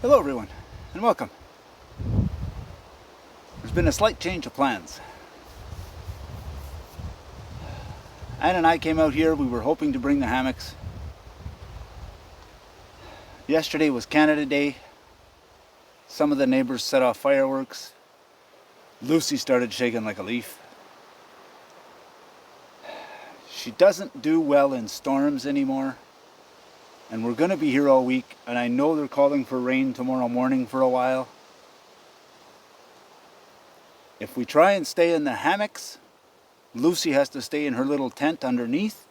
Hello everyone, and welcome. There's been a slight change of plans. Anne and I came out here, we were hoping to bring the hammocks. Yesterday was Canada Day. Some of the neighbors set off fireworks. Lucy started shaking like a leaf. She doesn't do well in storms anymore. And we're going to be here all week, and I know they're calling for rain tomorrow morning for a while. If we try and stay in the hammocks, Lucy has to stay in her little tent underneath,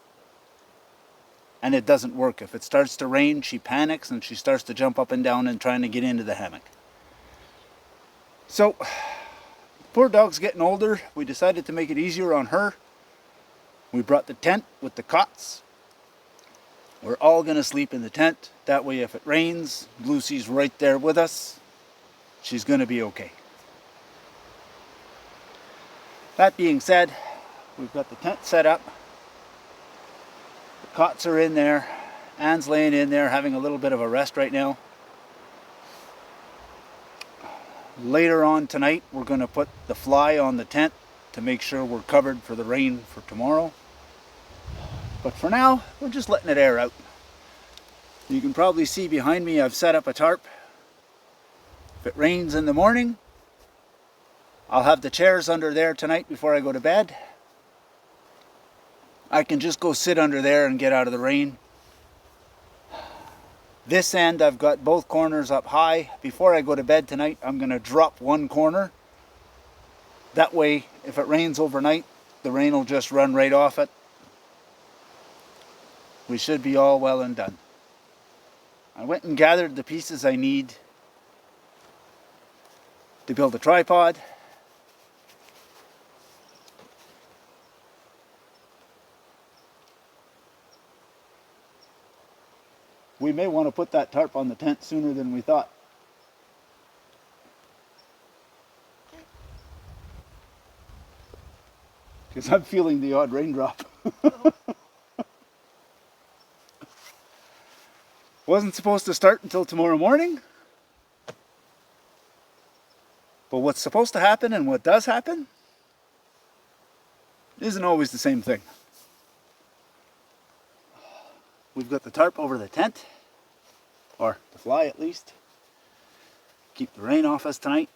and it doesn't work. If it starts to rain, she panics and she starts to jump up and down and trying to get into the hammock. So, poor dog's getting older. We decided to make it easier on her. We brought the tent with the cots. We're all going to sleep in the tent. That way if it rains, Lucy's right there with us. She's going to be okay. That being said, we've got the tent set up. The cots are in there. Anne's laying in there having a little bit of a rest right now. Later on tonight, we're going to put the fly on the tent to make sure we're covered for the rain for tomorrow. But for now, we're just letting it air out. You can probably see behind me I've set up a tarp. If it rains in the morning, I'll have the chairs under there tonight before I go to bed. I can just go sit under there and get out of the rain. This end, I've got both corners up high. Before I go to bed tonight, I'm going to drop one corner. That way, if it rains overnight, the rain will just run right off it. We should be all well and done. I went and gathered the pieces I need to build a tripod. We may want to put that tarp on the tent sooner than we thought. Because I'm feeling the odd raindrop. Wasn't supposed to start until tomorrow morning. But what's supposed to happen and what does happen isn't always the same thing. We've got the tarp over the tent, or the fly at least. Keep the rain off us tonight.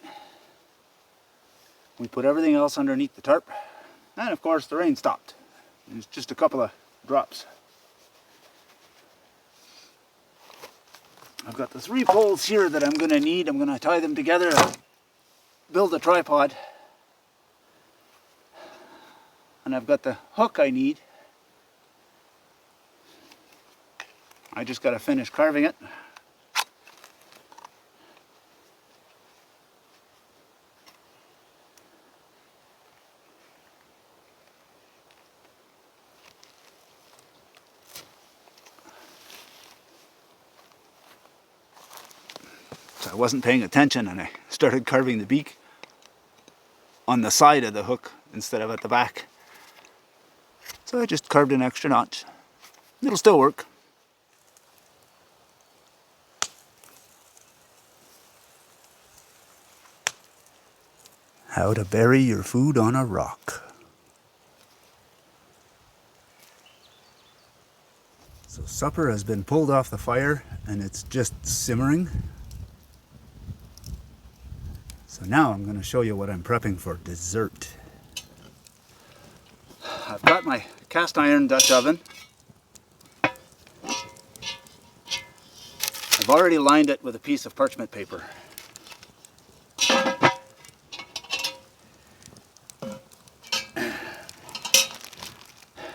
We put everything else underneath the tarp. And of course the rain stopped. There's just a couple of drops. I've got the 3 poles here that I'm going to need. I'm going to tie them together and build a tripod. And I've got the hook I need. I just got to finish carving it. I wasn't paying attention and I started carving the beak on the side of the hook instead of at the back. So I just carved an extra notch. It'll still work. How to bury your food on a rock. So supper has been pulled off the fire and it's just simmering. So now I'm going to show you what I'm prepping for dessert. I've got my cast iron Dutch oven. I've already lined it with a piece of parchment paper.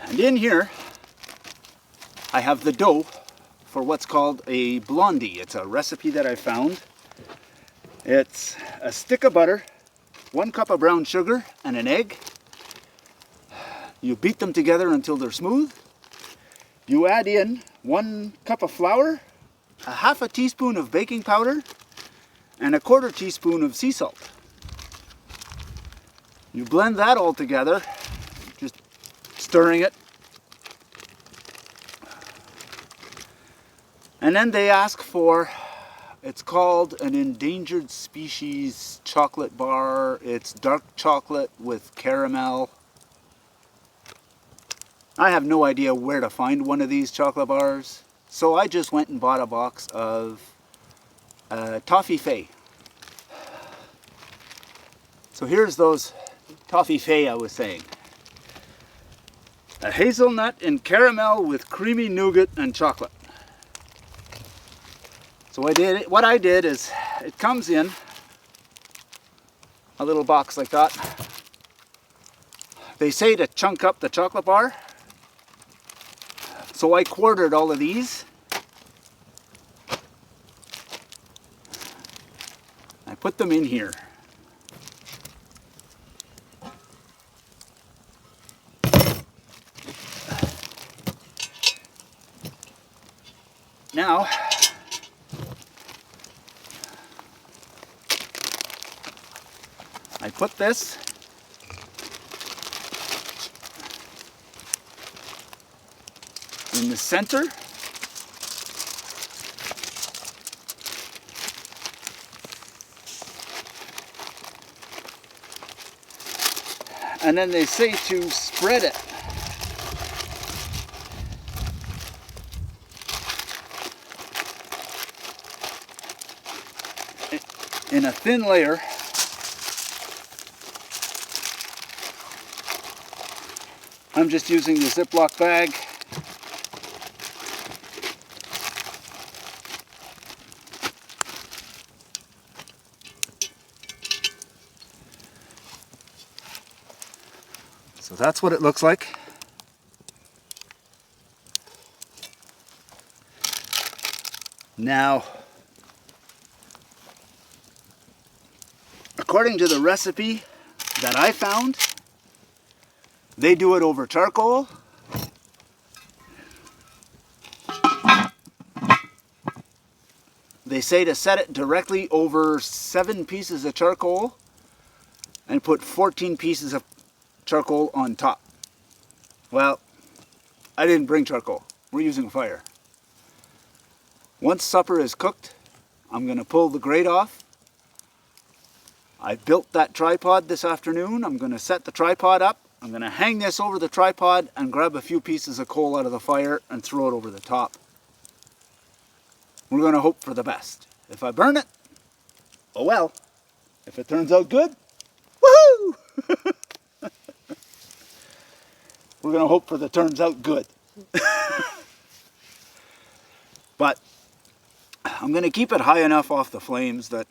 And in here, I have the dough for what's called a blondie. It's a recipe that I found. It's a stick of butter, 1 cup of brown sugar, and an egg. You beat them together until they're smooth. You add in 1 cup of flour, a half a teaspoon of baking powder, and a 1/4 teaspoon of sea salt. You blend that all together, just stirring it. And then they ask for It's called an endangered species chocolate bar. It's dark chocolate with caramel. I have no idea where to find one of these chocolate bars, so I just went and bought a box of Toffiffee. So here's those Toffiffee I was saying. A hazelnut and caramel with creamy nougat and chocolate. So what I did is, it comes in a little box like that. They say to chunk up the chocolate bar. So I quartered all of these. I put them in here. Now, I put this in the center. And then they say to spread it. In a thin layer. I'm just using the Ziploc bag. So that's what it looks like. Now, according to the recipe that I found, they do it over charcoal. They say to set it directly over 7 pieces of charcoal and put 14 pieces of charcoal on top. Well, I didn't bring charcoal. We're using fire. Once supper is cooked, I'm going to pull the grate off. I built that tripod this afternoon. I'm going to set the tripod up. I'm going to hang this over the tripod and grab a few pieces of coal out of the fire and throw it over the top. We're going to hope for the best. If I burn it, oh well. If it turns out good, woohoo! We're going to hope for the turns out good. But I'm going to keep it high enough off the flames that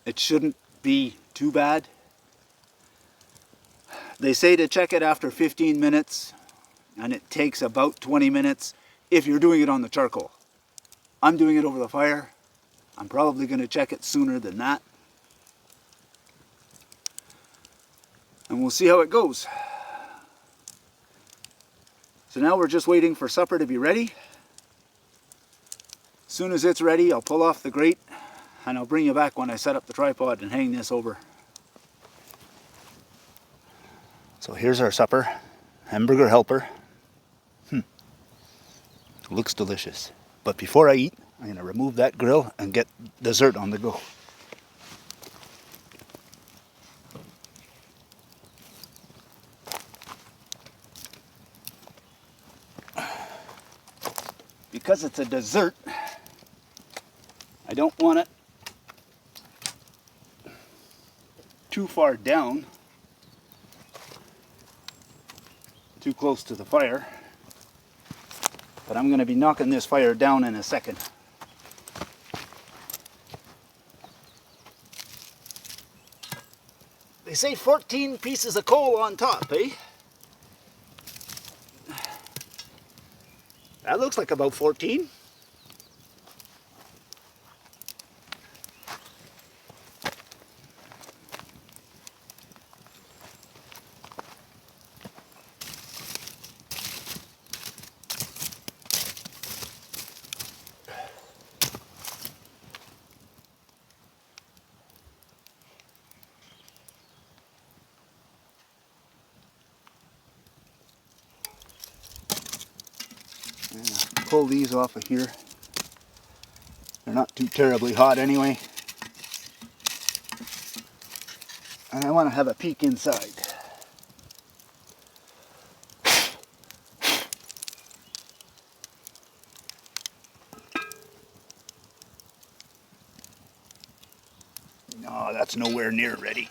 it shouldn't be too bad. They say to check it after 15 minutes, and it takes about 20 minutes if you're doing it on the charcoal. I'm doing it over the fire. I'm probably going to check it sooner than that. And we'll see how it goes. So now we're just waiting for supper to be ready. As soon as it's ready, I'll pull off the grate and I'll bring you back when I set up the tripod and hang this over. So here's our supper. Hamburger helper. Looks delicious. But before I eat, I'm going to remove that grill and get dessert on the go. Because it's a dessert, I don't want it too far down, too close to the fire. But I'm going to be knocking this fire down in a second. They say 14 pieces of coal on top, eh? That looks like about 14. Pull these off of here. They're not too terribly hot anyway. And I want to have a peek inside. No, that's nowhere near ready.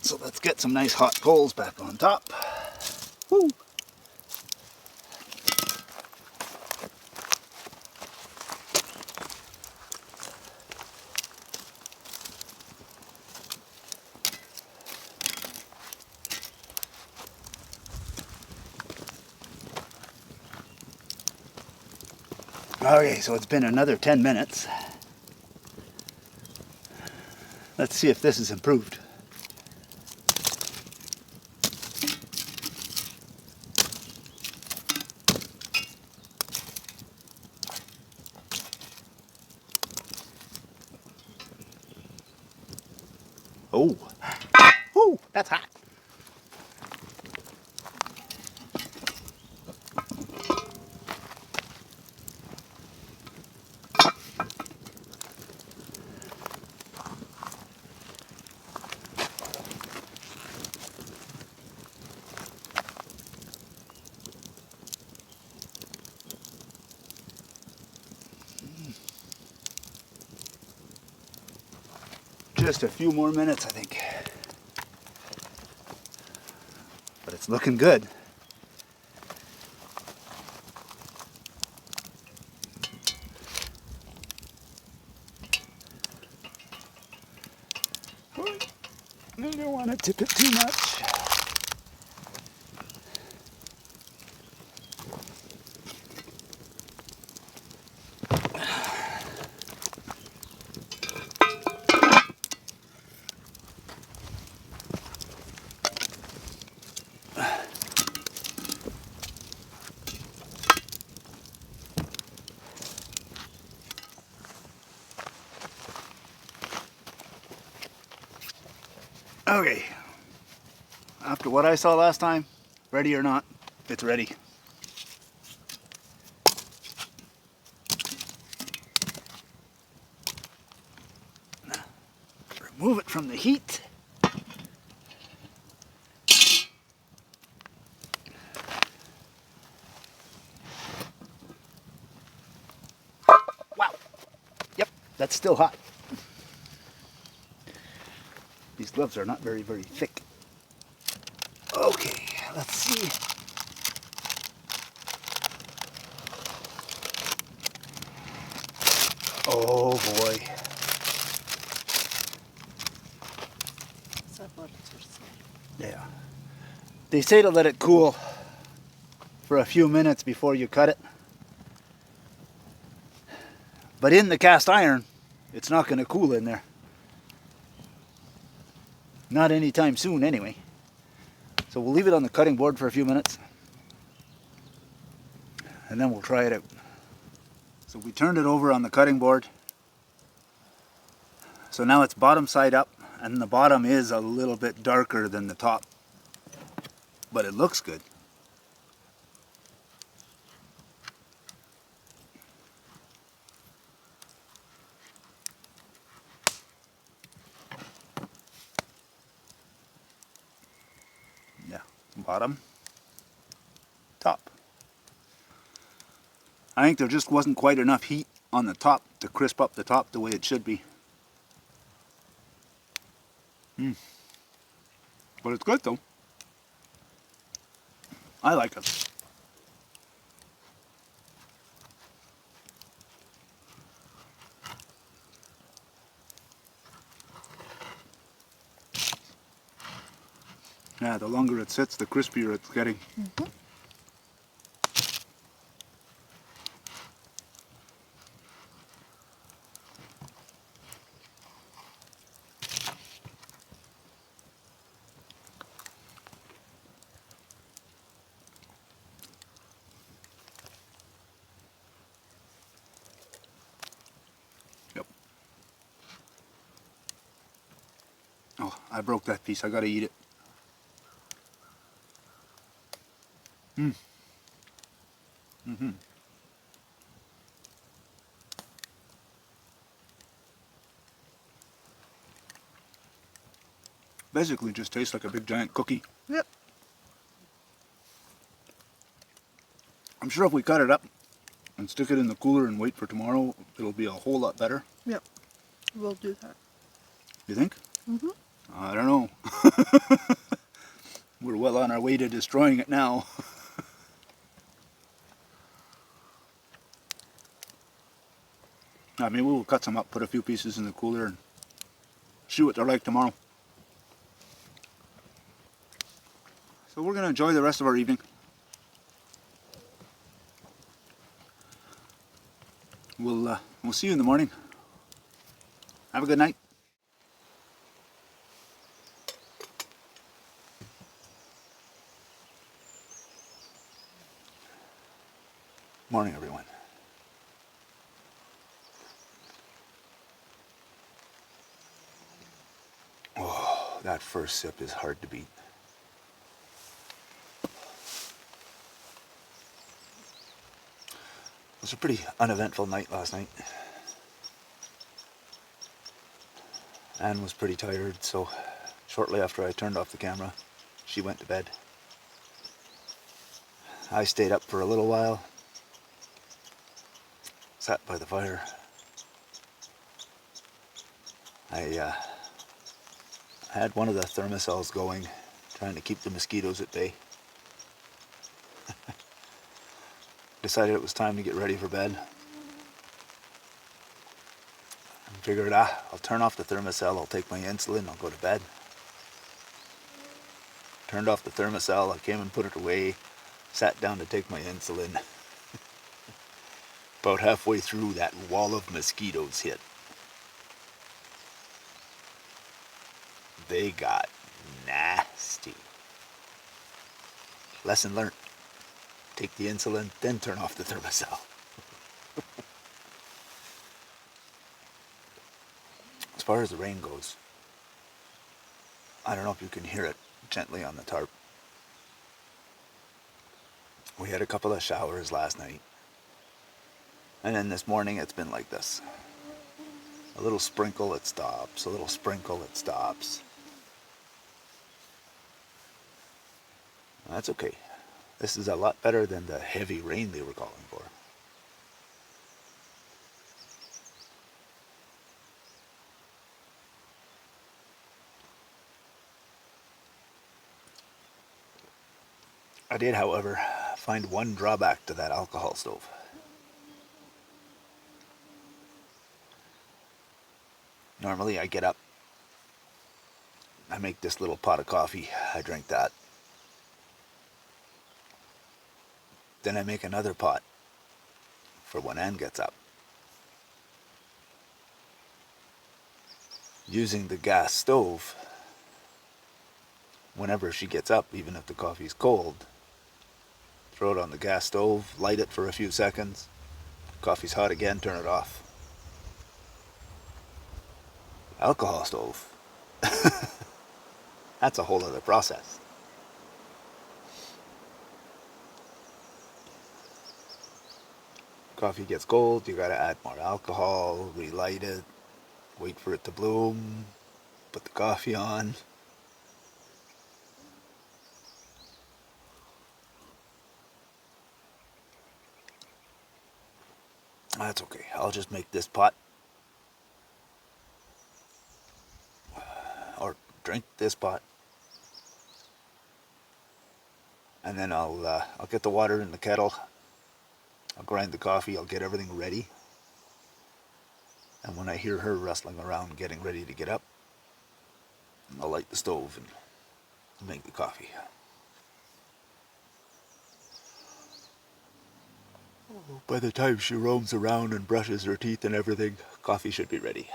So let's get some nice hot coals back on top. Woo! Okay, so it's been another 10 minutes. Let's see if this is improved. Oh, ooh, that's hot. Just a few more minutes, I think. But it's looking good. I don't want to tip it too much. Okay, after what I saw last time, ready or not, it's ready. Remove it from the heat. Wow, yep, that's still hot. These gloves are not very thick. Okay, let's see. Oh boy. Yeah. They say to let it cool for a few minutes before you cut it. But in the cast iron, it's not going to cool in there. Not anytime soon anyway. So we'll leave it on the cutting board for a few minutes. And then we'll try it out. So we turned it over on the cutting board. So now it's bottom side up, and the bottom is a little bit darker than the top. But it looks good. Yeah, bottom, top. I think there just wasn't quite enough heat on the top to crisp up the top the way it should be. But it's good though. I like it. Yeah, the longer it sits, the crispier it's getting. Mm-hmm. Yep. Oh, I broke that piece. I gotta eat it. Mm-hmm. Basically just tastes like a big giant cookie. Yep. I'm sure if we cut it up and stick it in the cooler and wait for tomorrow, it'll be a whole lot better. Yep. We'll do that. You think? Mm-hmm. I don't know. We're well on our way to destroying it now. Maybe we'll cut some up, put a few pieces in the cooler, and see what they're like tomorrow. So we're going to enjoy the rest of our evening. We'll see you in the morning. Have a good night. Morning, everyone. Oh, that first sip is hard to beat. It was a pretty uneventful night last night. Anne was pretty tired, so shortly after I turned off the camera, she went to bed. I stayed up for a little while, sat by the fire. I had one of the thermocells going, trying to keep the mosquitoes at bay. Decided it was time to get ready for bed. And figured, I'll turn off the thermocell, I'll take my insulin, I'll go to bed. Turned off the thermocell, I came and put it away, sat down to take my insulin. About halfway through, that wall of mosquitoes hit. They got nasty. Lesson learned. Take the insulin, then turn off the thermocell. As far as the rain goes, I don't know if you can hear it gently on the tarp. We had a couple of showers last night. And then this morning it's been like this. A little sprinkle, it stops. A little sprinkle, it stops. That's okay. This is a lot better than the heavy rain they were calling for. I did, however, find one drawback to that alcohol stove. Normally I get up, I make this little pot of coffee, I drink that. Then I make another pot for when Anne gets up. Using the gas stove, whenever she gets up, even if the coffee's cold, throw it on the gas stove, light it for a few seconds, coffee's hot again, turn it off. Alcohol stove, that's a whole other process. Coffee gets cold, you gotta add more alcohol, relight it, wait for it to bloom, put the coffee on. That's okay, I'll just make this pot, or drink this pot, and then I'll get the water in the kettle, I'll grind the coffee, I'll get everything ready, and when I hear her rustling around getting ready to get up, I'll light the stove and make the coffee. By the time she roams around and brushes her teeth and everything, coffee should be ready.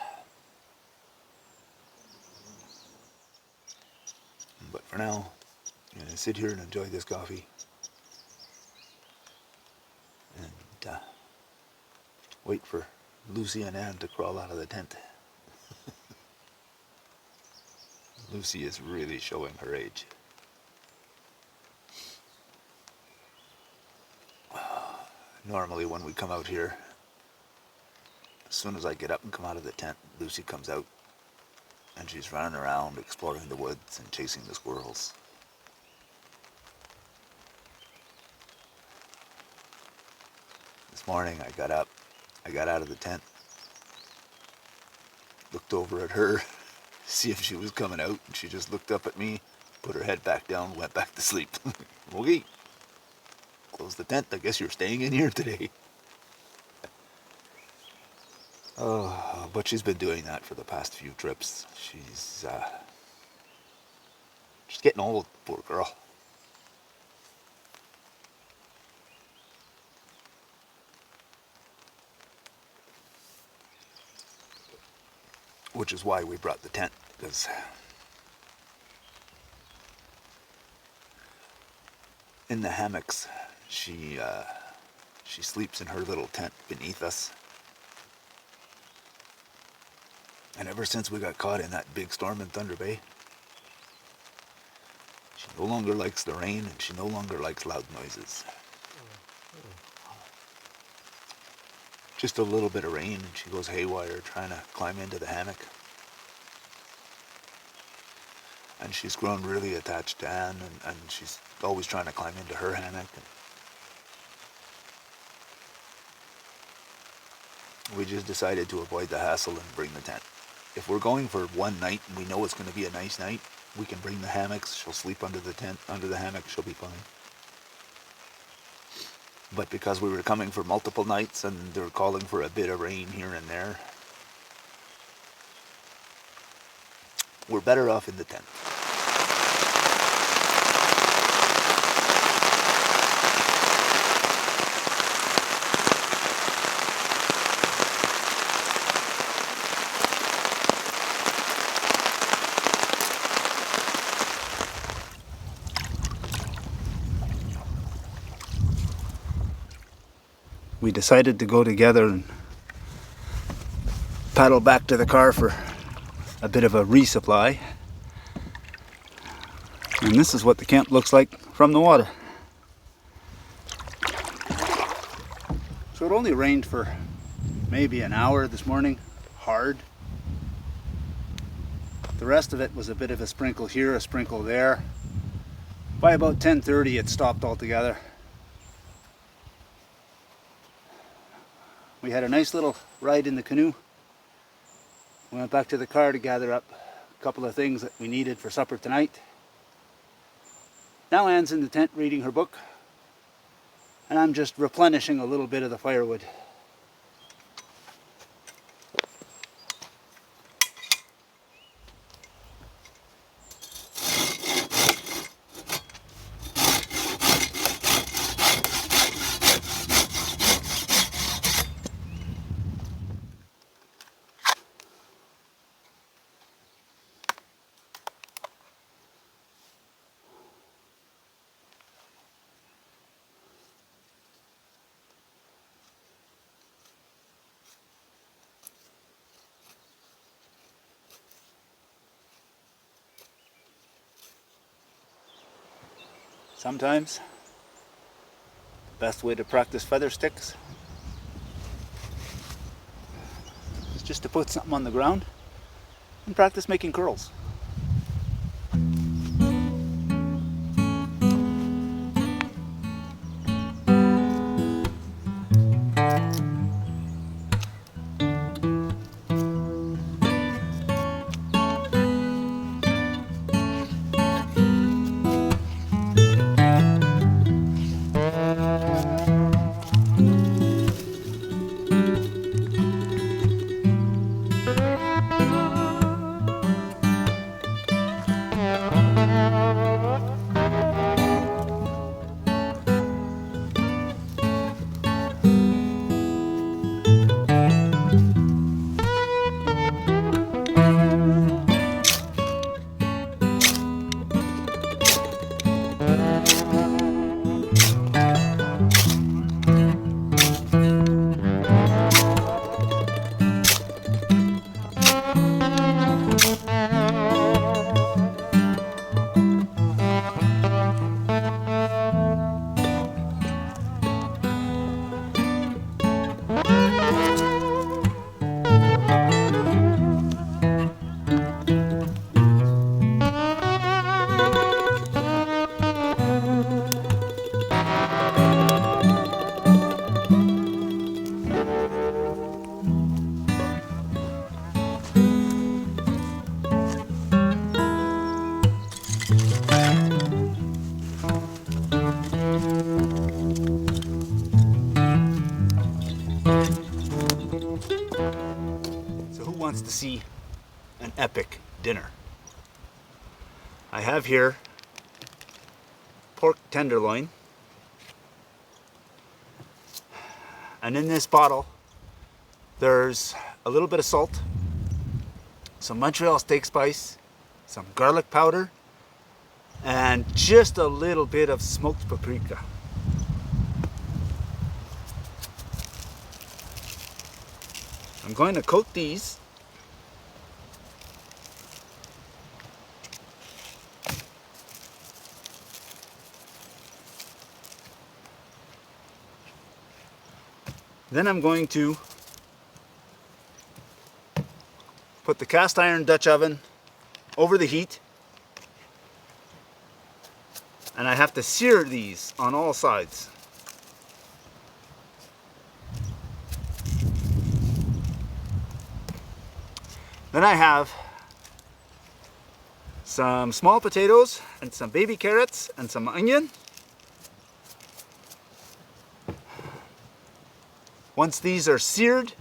But for now, I'm going to sit here and enjoy this coffee. And wait for Lucy and Anne to crawl out of the tent. Lucy is really showing her age. Normally when we come out here, as soon as I get up and come out of the tent, Lucy comes out and she's running around exploring the woods and chasing the squirrels. This morning I got up, I got out of the tent, looked over at her, see if she was coming out, and she just looked up at me, put her head back down, went back to sleep. Okay, close the tent, I guess you're staying in here today. Oh, but she's been doing that for the past few trips. She's getting old, poor girl. Which is why we brought the tent, because in the hammocks, she sleeps in her little tent beneath us. And ever since we got caught in that big storm in Thunder Bay, she no longer likes the rain and she no longer likes loud noises. Just a little bit of rain and she goes haywire trying to climb into the hammock. And she's grown really attached to Anne, and she's always trying to climb into her hammock. And we just decided to avoid the hassle and bring the tent. If we're going for one night and we know it's going to be a nice night, we can bring the hammocks. She'll sleep under the tent, under the hammock, she'll be fine. But because we were coming for multiple nights and they're calling for a bit of rain here and there, we're better off in the tent. We decided to go together and paddle back to the car for a bit of a resupply. And this is what the camp looks like from the water. So it only rained for maybe an hour this morning, hard. The rest of it was a bit of a sprinkle here, a sprinkle there. By about 10:30 it stopped altogether. We had a nice little ride in the canoe. We went back to the car to gather up a couple of things that we needed for supper tonight. Now Anne's in the tent reading her book, and I'm just replenishing a little bit of the firewood. Sometimes the best way to practice feather sticks is just to put something on the ground and practice making curls. to see an epic dinner. I have here pork tenderloin, and in this bottle there's a little bit of salt, some Montreal steak spice, some garlic powder, and just a little bit of smoked paprika. I'm going to coat these then I'm going to put the cast iron Dutch oven over the heat, and I have to sear these on all sides. Then I have some small potatoes and some baby carrots and some onion. Once these are seared,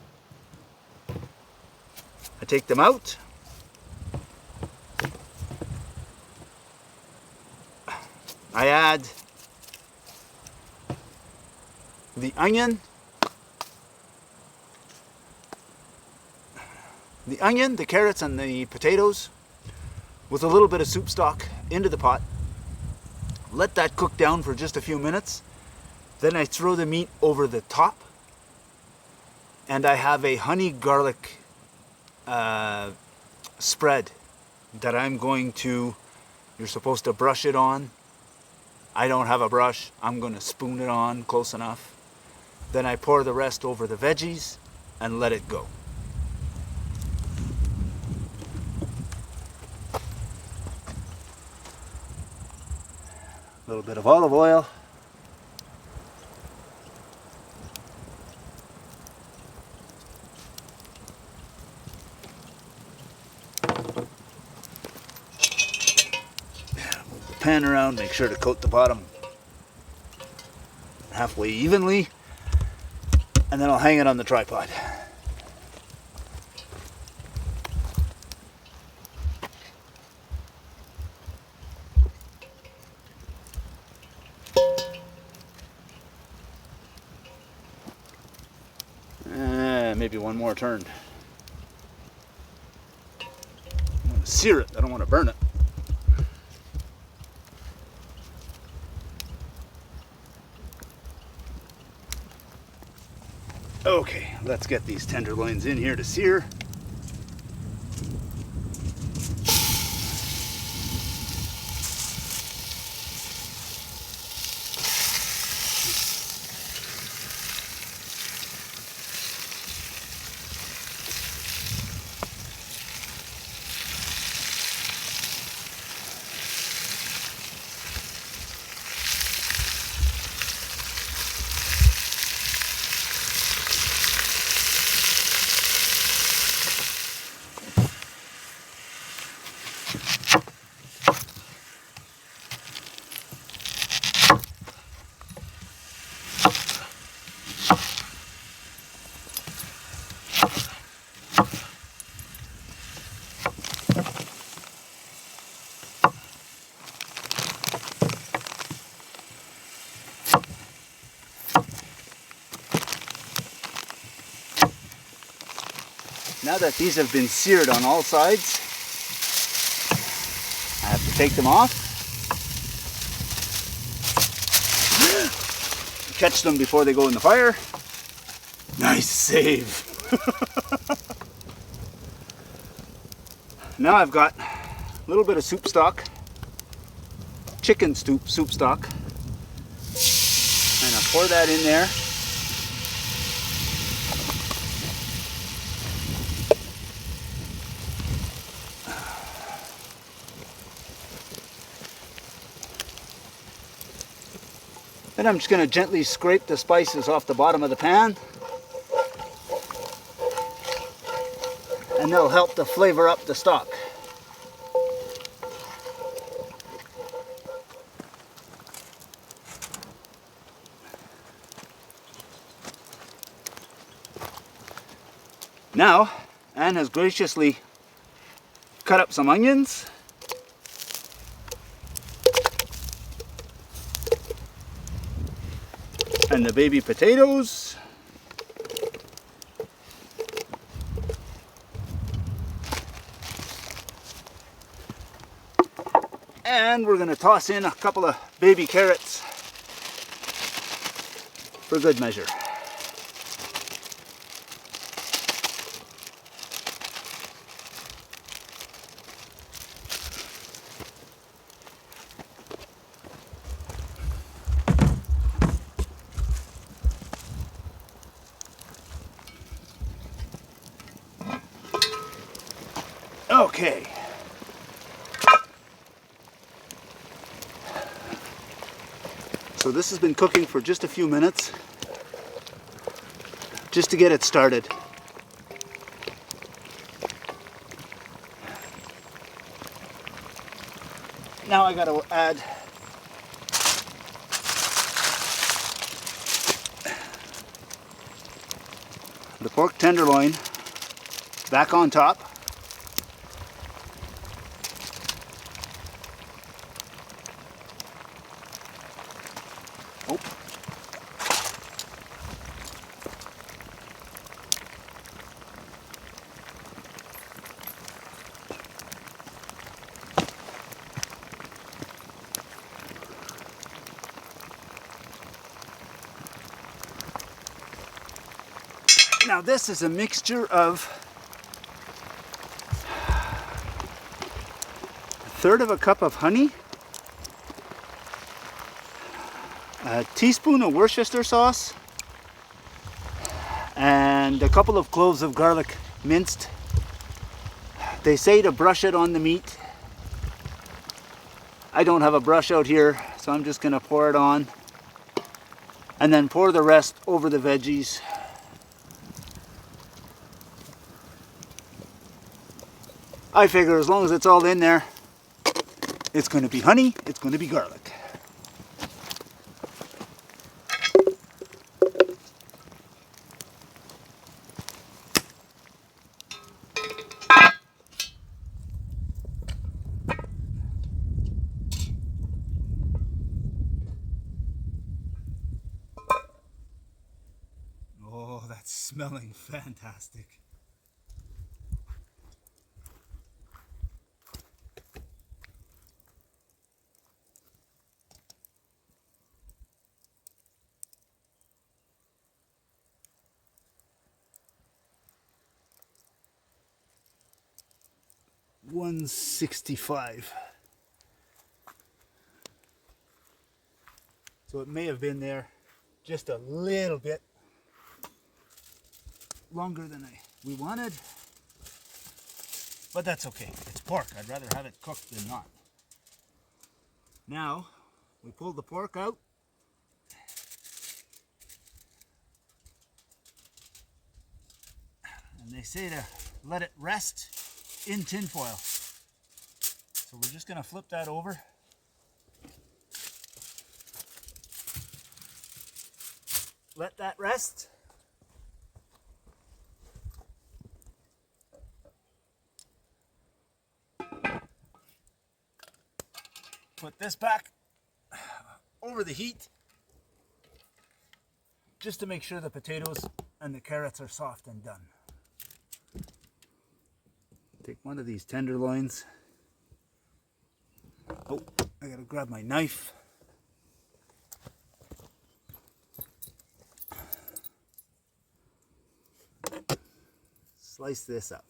I take them out. I add the onion, the carrots, and the potatoes with a little bit of soup stock into the pot. Let that cook down for just a few minutes. Then I throw the meat over the top, and I have a honey garlic spread that I'm going to, you're supposed to brush it on. I don't have a brush. I'm going to spoon it on close enough. Then I pour the rest over the veggies and let it go. A little bit of olive oil. Pan around, make sure to coat the bottom halfway evenly, and then I'll hang it on the tripod. Maybe one more turn. I'm going to sear it, I don't want to burn it. Okay, let's get these tenderloins in here to sear. Now that these have been seared on all sides, I have to take them off. Catch them before they go in the fire. Nice save. Now I've got a little bit of soup stock, chicken soup stock, and I'll pour that in there. Then I'm just going to gently scrape the spices off the bottom of the pan, and they'll help to flavor up the stock. Now Anne has graciously cut up some onions. And the baby potatoes. And we're going to toss in a couple of baby carrots for good measure. Okay. So this has been cooking for just a few minutes, just to get it started. Now I gotta add the pork tenderloin back on top. Oh. Now this is a mixture of a third of a cup of honey, a teaspoon of Worcestershire sauce, and a couple of cloves of garlic minced. They say to brush it on the meat. I don't have a brush out here, so I'm just gonna pour it on and then pour the rest over the veggies. I figure as long as it's all in there, it's going to be honey, it's going to be garlic. Oh, that's smelling fantastic. $1.65. So it may have been there just a little bit longer than we wanted, but that's okay. It's pork. I'd rather have it cooked than not. Now we pull the pork out. And they say to let it rest in tin foil. So we're just going to flip that over. Let that rest. Put this back over the heat just to make sure the potatoes and the carrots are soft and done. Take one of these tenderloins. Oh, I gotta grab my knife. Slice this up.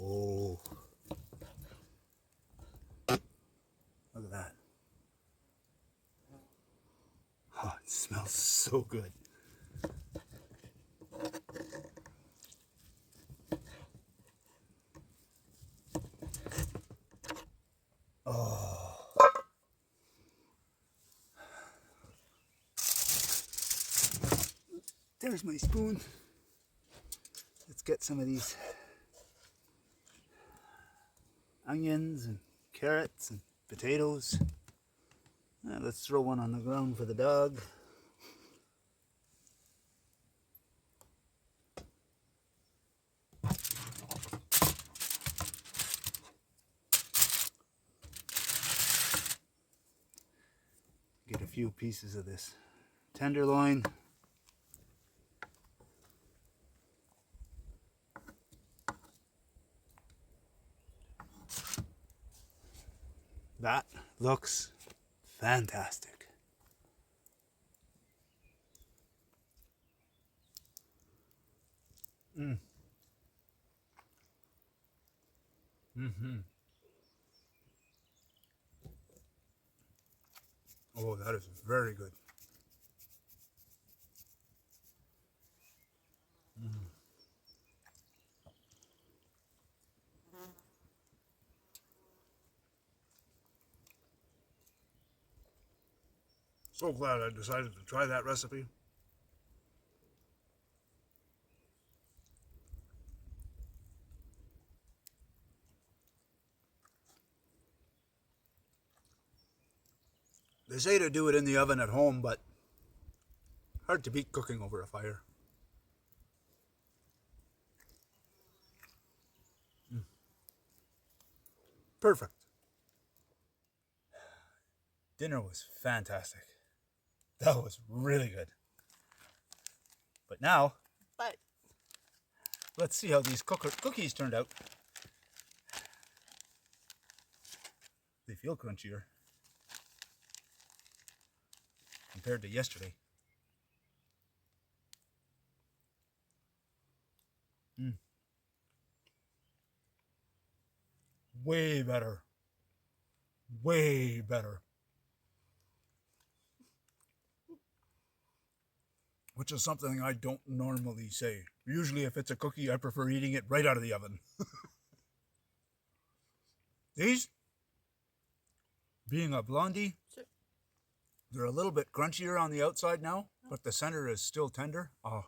Oh, look at that. Oh, it smells so good. Oh. There's my spoon. Let's get some of these onions and carrots and potatoes. Let's throw one on the ground for the dog. get a few pieces of this tenderloin. That looks fantastic. Oh, that is very good. So glad I decided to try that recipe. They say to do it in the oven at home, but hard to beat cooking over a fire. Perfect. Dinner was fantastic. That was really good. But now, But let's see how these cookies turned out. They feel crunchier compared to yesterday. Way better. Way better. Which is something I don't normally say. Usually if it's a cookie, I prefer eating it right out of the oven. These, being a blondie, they're a little bit crunchier on the outside now, but the center is still tender. Oh.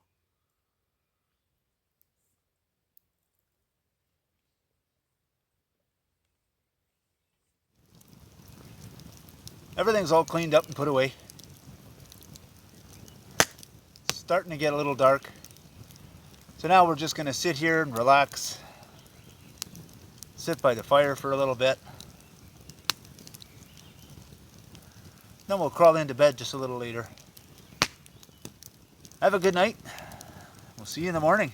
Everything's all cleaned up and put away. It's starting to get a little dark. So now we're just going to sit here and relax. Sit by the fire for a little bit. Then we'll crawl into bed just a little later. Have a good night. We'll see you in the morning.